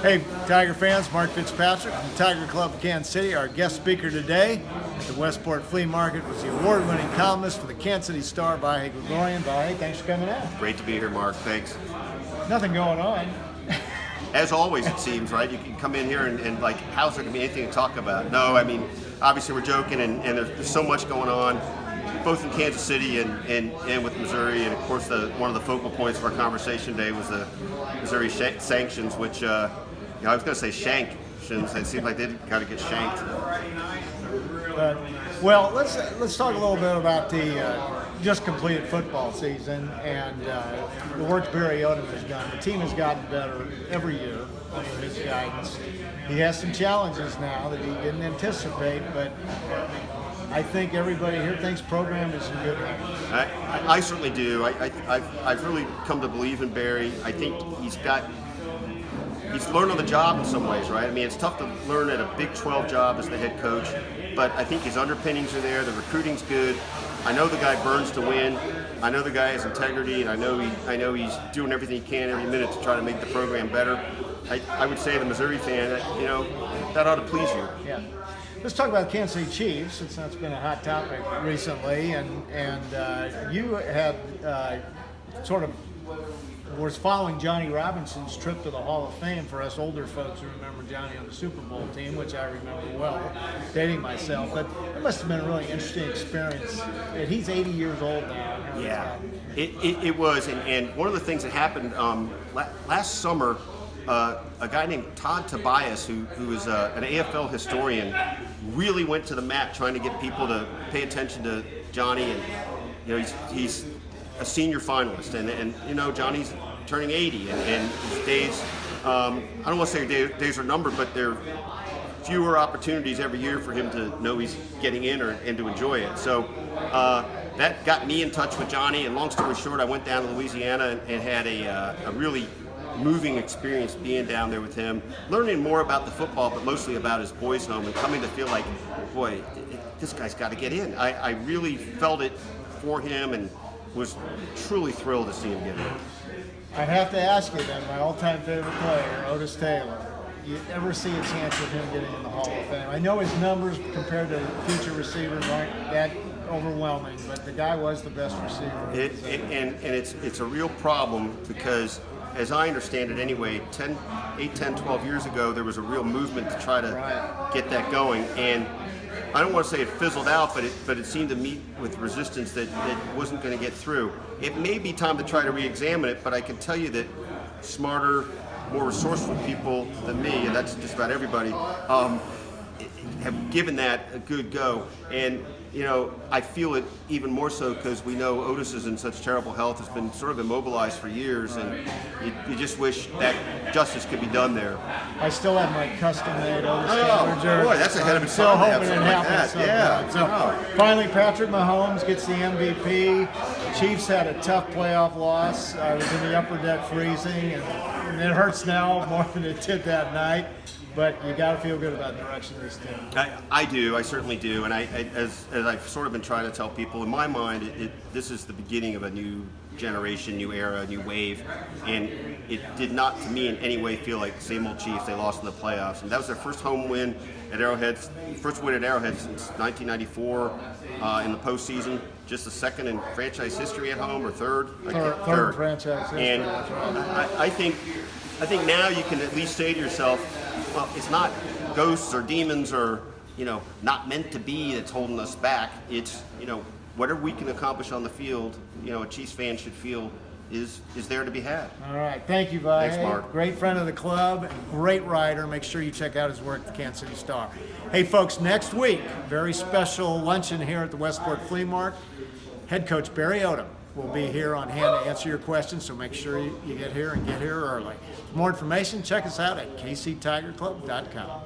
Hey, Tiger fans, Mark Fitzpatrick from the Tiger Club of Kansas City. Our guest speaker today at the Westport Flea Market was the award-winning columnist for the Kansas City Star, Vahe Gregorian. Vahe, thanks for coming out. Great to be here, Mark. Thanks. Nothing going on. As always, it seems, right? You can come in here and like, how's there going to be anything to talk about? No, I mean, obviously we're joking, and there's so much going on, both in Kansas City and with Missouri. And of course, one of the focal points of our conversation today was the Missouri sanctions, which I was going to say shanktions. It seems like they kind of get shanked. Well, let's talk a little bit about the just completed football season and the work Barry Odom has done. The team has gotten better every year under his guidance. He has some challenges now that he didn't anticipate, but I think everybody here thinks program is in good hands. I certainly do. I've really come to believe in Barry. I think he's learned on the job in some ways, right? I mean, it's tough to learn at a Big 12 job as the head coach, but I think his underpinnings are there. The recruiting's good. I know the guy burns to win. I know the guy has integrity, and I know he's doing everything he can every minute to try to make the program better. I would say, the Missouri fan, that ought to please you. Yeah. Let's talk about Kansas City Chiefs, since that's been a hot topic recently, and you had sort of was following Johnny Robinson's trip to the Hall of Fame. For us older folks who remember Johnny on the Super Bowl team, which I remember well, dating myself, but it must have been a really interesting experience. He's 80 years old now. Yeah, it was, and one of the things that happened last summer, a guy named Todd Tobias, who is an AFL historian, really went to the mat trying to get people to pay attention to Johnny, and he's a senior finalist, and Johnny's turning 80, and his days, I don't want to say days are numbered, but there are fewer opportunities every year for him to know he's getting in and to enjoy it. So that got me in touch with Johnny, and long story short, I went down to Louisiana and had a really moving experience being down there with him, learning more about the football, but mostly about his boys' home, and coming to feel like, boy, this guy's got to get in. I really felt it for him, and was truly thrilled to see him get in. I have to ask you then, my all-time favorite player, Otis Taylor. You ever see a chance of him getting in the Hall of Fame? I know his numbers compared to future receivers aren't that overwhelming, but the guy was the best receiver. It's a real problem because, as I understand it anyway, 8, 10, 12 years ago, there was a real movement to try to get that going. And I don't want to say it fizzled out, but it seemed to meet with resistance that wasn't going to get through. It may be time to try to re-examine it, but I can tell you that smarter, more resourceful people than me, and that's just about everybody, have given that a good go. And I feel it even more so because we know Otis is in such terrible health, has been sort of immobilized for years, and you just wish that justice could be done there. I still have my custom-made Otis Taylor jersey. Boy, that's ahead of its time. Still hoping it happens. Yeah. So finally, Patrick Mahomes gets the MVP. Chiefs had a tough playoff loss. I was in the upper deck freezing, and it hurts now more than it did that night. But you got to feel good about the direction of this team. I do. I certainly do. And as I've sort of been trying to tell people, in my mind, this is the beginning of a new generation, new era, new wave. And it did not, to me, in any way feel like the same old Chiefs. They lost in the playoffs. And that was their first home win at Arrowhead, first win at Arrowhead since 1994 in the postseason. Just the second in franchise history at home, or third? Third franchise history. And I think now you can at least say to yourself, well, it's not ghosts or demons or, not meant to be that's holding us back. It's, whatever we can accomplish on the field, a Chiefs fan should feel is there to be had. All right. Thank you, Vahe. Thanks, Mark. Great friend of the club, and great writer. Make sure you check out his work at the Kansas City Star. Hey, folks, next week, very special luncheon here at the Westport Flea Market. Head coach Barry Odom will be here on hand to answer your questions, so make sure you get here and get here early. For more information, check us out at kctigerclub.com.